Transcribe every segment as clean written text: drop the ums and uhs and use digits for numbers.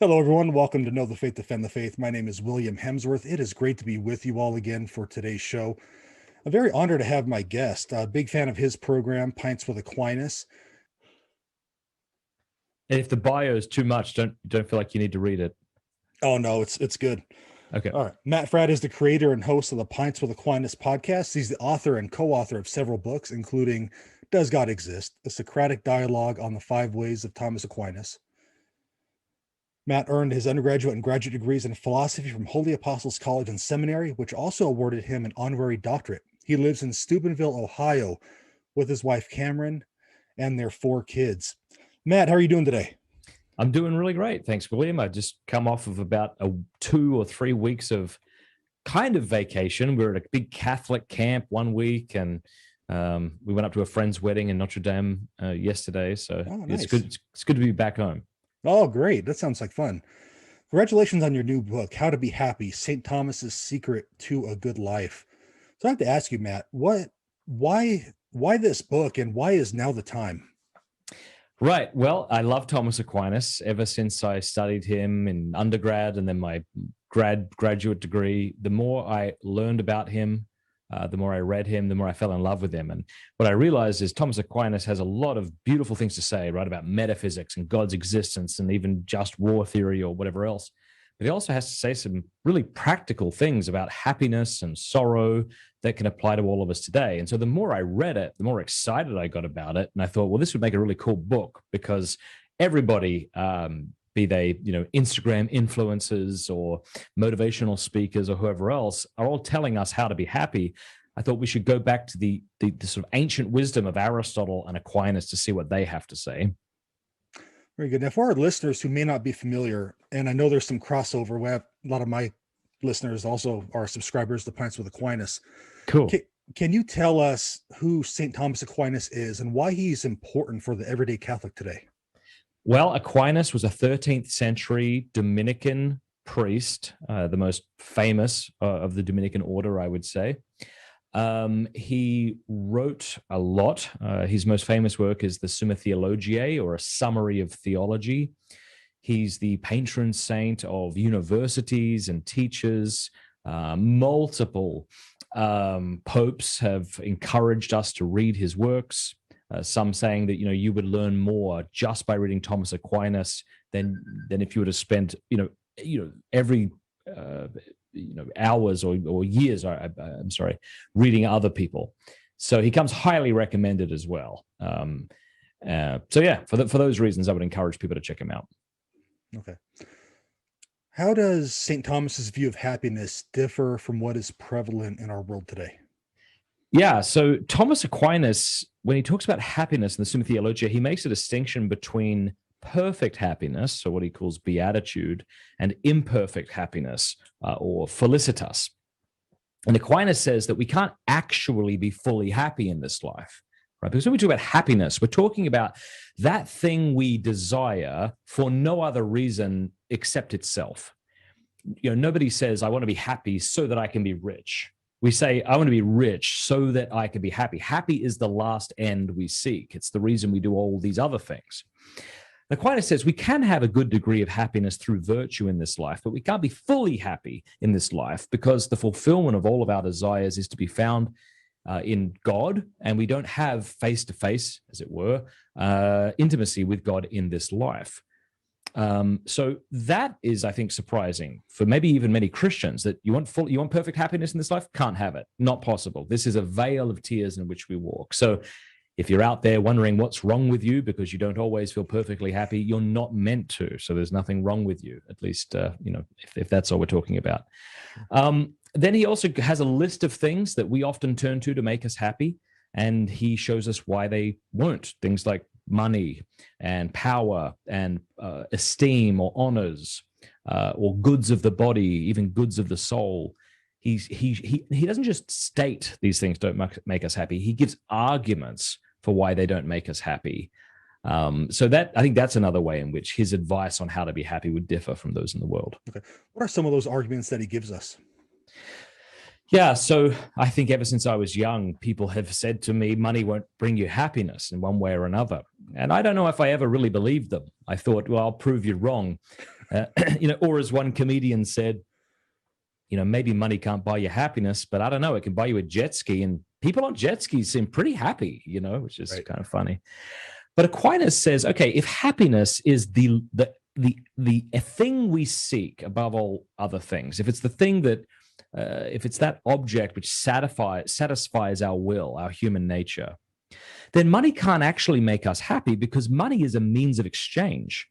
Hello, everyone. Welcome to Know the Faith, Defend the Faith. My name is William Hemsworth. It is great to be with you all again for today's show. I'm very honored to have my guest. A big fan of his program, Pints with Aquinas. And if the bio is too much, don't feel like you need to read it. Oh no, it's good. Okay. All right. Matt Fradd is the creator and host of the Pints with Aquinas podcast. He's the author and co-author of several books, including Does God Exist? A Socratic Dialogue on the Five Ways of Thomas Aquinas. Matt earned his undergraduate and graduate degrees in philosophy from Holy Apostles College and Seminary, which also awarded him an honorary doctorate. He lives in Steubenville, Ohio, with his wife Cameron and their 4 kids. Matt, how are you doing today? I'm doing really great. Thanks, William. I just come off of about 2 or 3 weeks of kind of vacation. We were at a big Catholic camp one week, and we went up to a friend's wedding in Notre Dame yesterday. So nice. It's good to be back home. Oh, great. That sounds like fun. Congratulations on your new book, How to Be Happy, St. Thomas's Secret to a Good Life. So I have to ask you, Matt, why this book, and why is now the time? Right. Well, I love Thomas Aquinas ever since I studied him in undergrad and then my graduate degree. The more I learned about him, the more I read him, the more I fell in love with him. And what I realized is Thomas Aquinas has a lot of beautiful things to say, right, about metaphysics and God's existence and even just war theory or whatever else. But he also has to say some really practical things about happiness and sorrow that can apply to all of us today. And so the more I read it, the more excited I got about it. And I thought, well, this would make a really cool book, because everybody, be they, Instagram influencers or motivational speakers or whoever else, are all telling us how to be happy. I thought we should go back to the sort of ancient wisdom of Aristotle and Aquinas to see what they have to say. Very good. Now, for our listeners who may not be familiar, and I know there's some crossover, we have a lot of my listeners also are subscribers to Pints with Aquinas. Cool. Can you tell us who St. Thomas Aquinas is and why he's important for the everyday Catholic today? Well, Aquinas was a 13th century Dominican priest, the most famous of the Dominican order, I would say. He wrote a lot. His most famous work is the Summa Theologiae, or a summary of theology. He's the patron saint of universities and teachers. Multiple popes have encouraged us to read his works. Some saying that you would learn more just by reading Thomas Aquinas than if you were to spend every hours or years, I'm sorry, reading other people. So he comes highly recommended as well. So yeah, for those reasons, I would encourage people to check him out. Okay. How does St. Thomas's view of happiness differ from what is prevalent in our world today? Yeah, so Thomas Aquinas, when he talks about happiness in the Summa Theologiae, he makes a distinction between perfect happiness, so what he calls beatitude, and imperfect happiness, or felicitas. And Aquinas says that we can't actually be fully happy in this life, right? Because when we talk about happiness, we're talking about that thing we desire for no other reason except itself. Nobody says, I want to be happy so that I can be rich. We say, I want to be rich so that I can be happy. Happy is the last end we seek. It's the reason we do all these other things. Aquinas says we can have a good degree of happiness through virtue in this life, but we can't be fully happy in this life, because the fulfillment of all of our desires is to be found in God, and we don't have face-to-face, as it were, intimacy with God in this life. So that is, I think, surprising for maybe even many Christians, that you want perfect happiness in this life? Can't have it. Not possible. This is a vale of tears in which we walk. So if you're out there wondering what's wrong with you because you don't always feel perfectly happy, you're not meant to. So there's nothing wrong with you, at least, if that's all we're talking about. Then he also has a list of things that we often turn to make us happy. And he shows us why they won't. Things like money and power and esteem or honors, or goods of the body, even goods of the soul. He doesn't just state these things don't make us happy. He gives arguments for why they don't make us happy. So that, I think that's another way in which his advice on how to be happy would differ from those in the world. Okay. What are some of those arguments that he gives us? Yeah, so I think ever since I was young, people have said to me, money won't bring you happiness in one way or another. And I don't know if I ever really believed them. I thought, well, I'll prove you wrong. Or as one comedian said, maybe money can't buy you happiness, but I don't know, it can buy you a jet ski, and people on jet skis seem pretty happy, which is kind of funny. But Aquinas says, okay, if happiness is the thing we seek above all other things, if it's the thing that, if it's that object which satisfies our will, our human nature, then money can't actually make us happy, because money is a means of exchange.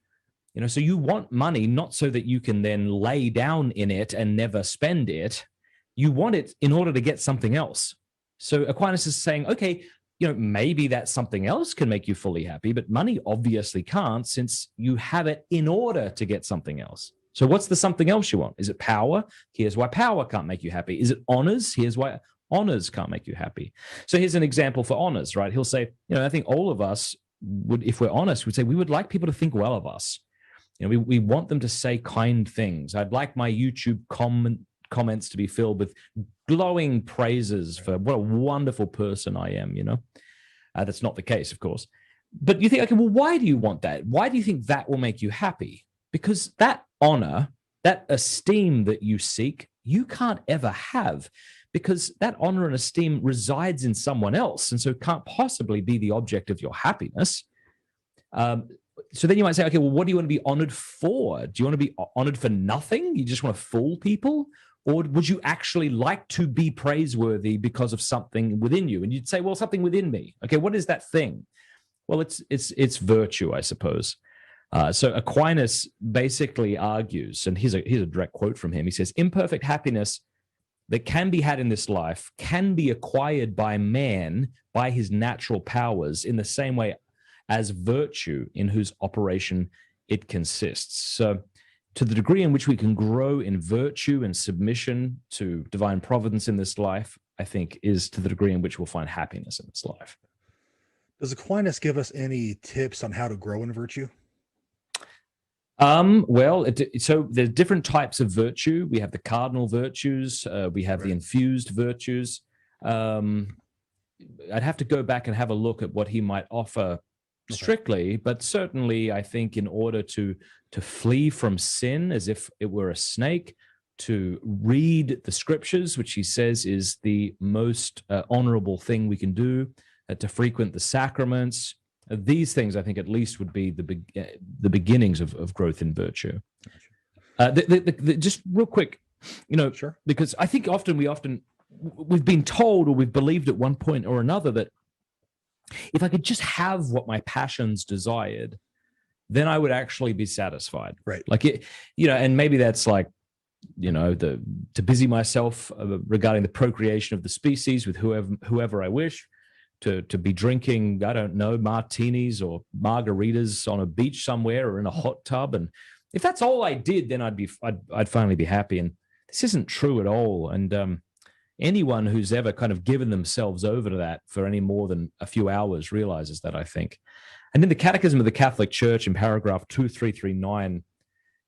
So you want money not so that you can then lay down in it and never spend it. You want it in order to get something else. So Aquinas is saying, okay, maybe that something else can make you fully happy, but money obviously can't, since you have it in order to get something else. So what's the something else you want? Is it power? Here's why power can't make you happy. Is it honors? Here's why honors can't make you happy. So here's an example for honors, right? He'll say, I think all of us would, if we're honest, would say we would like people to think well of us. We want them to say kind things. I'd like my YouTube comments to be filled with glowing praises for what a wonderful person I am, That's not the case, of course. But you think, okay, well, why do you want that? Why do you think that will make you happy? Because that honor, that esteem that you seek, you can't ever have, because that honor and esteem resides in someone else, and so can't possibly be the object of your happiness. So then you might say, okay, well, what do you want to be honored for? Do you want to be honored for nothing? You just want to fool people? Or would you actually like to be praiseworthy because of something within you? And you'd say, well, something within me. Okay, what is that thing? Well, it's virtue, I suppose. So Aquinas basically argues, and here's a direct quote from him. He says, imperfect happiness that can be had in this life can be acquired by man by his natural powers in the same way as virtue, in whose operation it consists. So to the degree in which we can grow in virtue and submission to divine providence in this life, I think, is to the degree in which we'll find happiness in this life. Does Aquinas give us any tips on how to grow in virtue? So there's different types of virtue. We have the cardinal virtues. We have the infused virtues. I'd have to go back and have a look at what he might offer strictly, but certainly I think in order to flee from sin as if it were a snake, to read the scriptures, which he says is the most honorable thing we can do, to frequent the sacraments. These things, I think, at least would be the beginnings of growth in virtue. Just real quick, Sure. Because I think we've been told, or we've believed at one point or another, that if I could just have what my passions desired, then I would actually be satisfied. Right. Like it, and maybe that's like, to busy myself regarding the procreation of the species with whoever I wish, to be drinking, I don't know, martinis or margaritas on a beach somewhere or in a hot tub. And if that's all I did, then I'd finally be happy. And this isn't true at all. And anyone who's ever kind of given themselves over to that for any more than a few hours realizes that, I think. And in the Catechism of the Catholic Church, in paragraph 2339,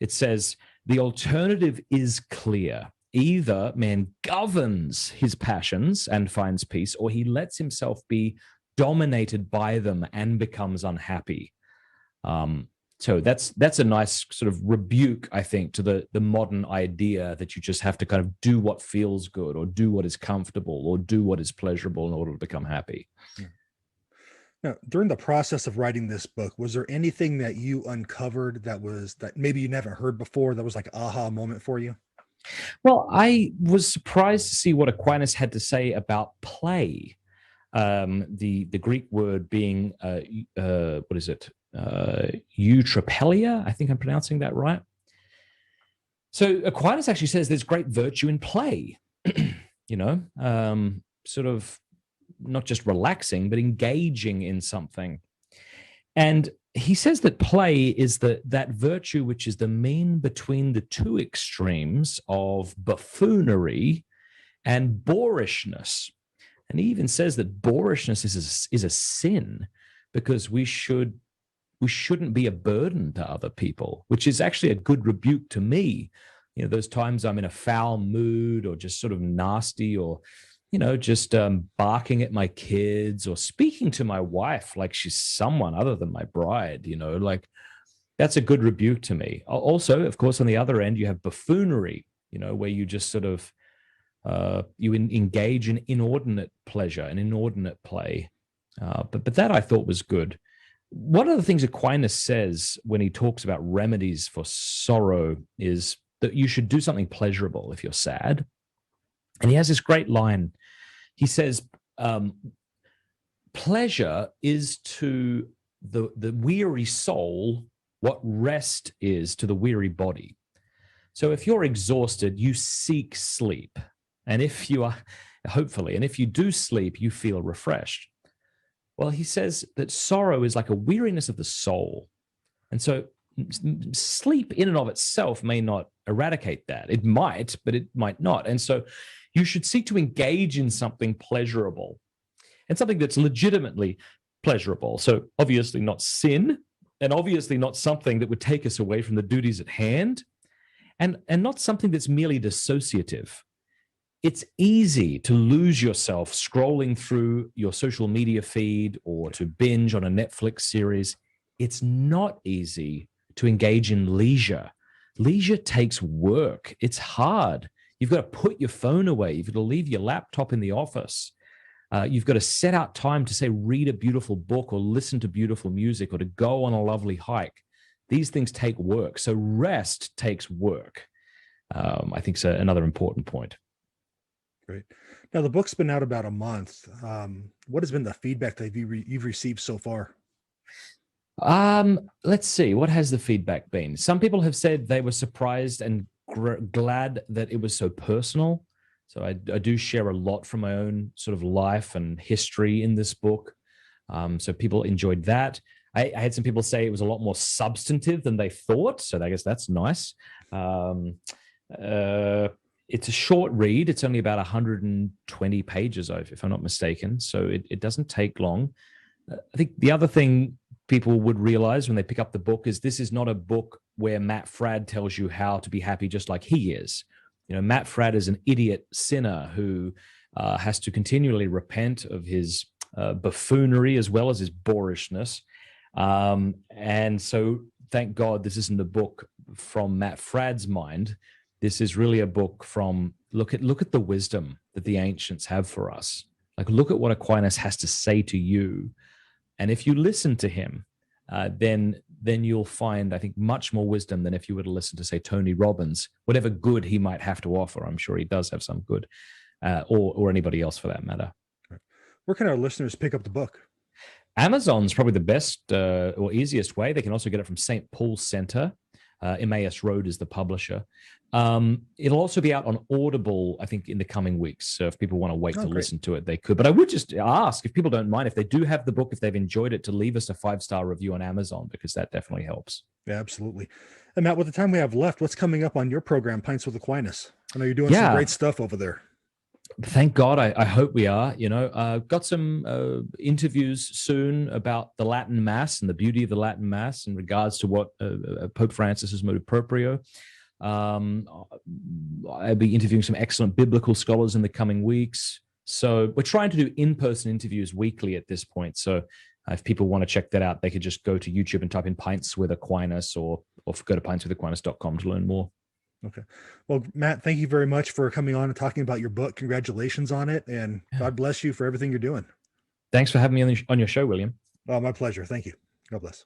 it says, the alternative is clear. Either man governs his passions and finds peace, or he lets himself be dominated by them and becomes unhappy. So that's a nice sort of rebuke, I think, to the modern idea that you just have to kind of do what feels good, or do what is comfortable, or do what is pleasurable in order to become happy. Now, during the process of writing this book, was there anything that you uncovered that maybe you never heard before, that was like an aha moment for you? Well, I was surprised to see what Aquinas had to say about play. The Greek word being, what is it? Eutrapelia. I think I'm pronouncing that right. So Aquinas actually says there's great virtue in play, sort of not just relaxing, but engaging in something. And he says that play is that virtue which is the mean between the two extremes of buffoonery and boorishness. And he even says that boorishness is a sin, because we shouldn't be a burden to other people, which is actually a good rebuke to me. Those times I'm in a foul mood, or just sort of nasty, or just barking at my kids, or speaking to my wife like she's someone other than my bride, like That's a good rebuke to me. Also, of course, on the other end, you have buffoonery, where you just sort of engage in inordinate pleasure and inordinate play. But that I thought was good. One of the things Aquinas says when he talks about remedies for sorrow is that you should do something pleasurable if you're sad. And he has this great line. He says, pleasure is to the weary soul what rest is to the weary body. So if you're exhausted, you seek sleep. And if you are, hopefully, and if you do sleep, you feel refreshed. Well, he says that sorrow is like a weariness of the soul. And so sleep in and of itself may not eradicate that. It might, but it might not. And so you should seek to engage in something pleasurable and something that's legitimately pleasurable. So obviously not sin, and obviously not something that would take us away from the duties at hand, and not something that's merely dissociative. It's easy to lose yourself scrolling through your social media feed or to binge on a Netflix series. It's not easy to engage in leisure. Leisure takes work. It's hard. You've got to put your phone away. You've got to leave your laptop in the office. You've got to set out time to, say, read a beautiful book or listen to beautiful music or to go on a lovely hike. These things take work. So rest takes work. I think it's another important point. Great. Now, the book's been out about a month. What has been the feedback that you've received so far? Let's see. What has the feedback been? Some people have said they were surprised and glad that it was so personal. So I do share a lot from my own sort of life and history in this book. So people enjoyed that. I had some people say it was a lot more substantive than they thought. So I guess that's nice. It's a short read. It's only about 120 pages, if I'm not mistaken. So it doesn't take long. I think the other thing people would realize when they pick up the book is this is not a book where Matt Fradd tells you how to be happy just like he is. Matt Fradd is an idiot sinner who has to continually repent of his buffoonery as well as his boorishness. And so thank God this isn't a book from Matt Fradd's mind. This is really a book from look at the wisdom that the ancients have for us. Like, look at what Aquinas has to say to you. And if you listen to him, then you'll find, I think, much more wisdom than if you were to listen to, say, Tony Robbins, whatever good he might have to offer. I'm sure he does have some good, or anybody else for that matter. Where can our listeners pick up the book? Amazon's probably the best or easiest way. They can also get it from St. Paul's Center. Emmaeus Road is the publisher. It'll also be out on Audible, I think, in the coming weeks. So if people want to wait to listen to it, they could. But I would just ask, if people don't mind, if they do have the book, if they've enjoyed it, to leave us a 5-star review on Amazon, because that definitely helps. Yeah, absolutely. And Matt, with the time we have left, what's coming up on your program, Pints with Aquinas? I know you're doing some great stuff over there. Thank God. I hope we are. Got some interviews soon about the Latin Mass and the beauty of the Latin Mass in regards to what Pope Francis's motu proprio. I'll be interviewing some excellent biblical scholars in the coming weeks. So we're trying to do in-person interviews weekly at this point. So if people want to check that out, they could just go to YouTube and type in Pints with Aquinas, or go to pintswithaquinas.com to learn more. Okay. Well, Matt, thank you very much for coming on and talking about your book. Congratulations on it. And God bless you for everything you're doing. Thanks for having me on your show, William. My pleasure. Thank you. God bless.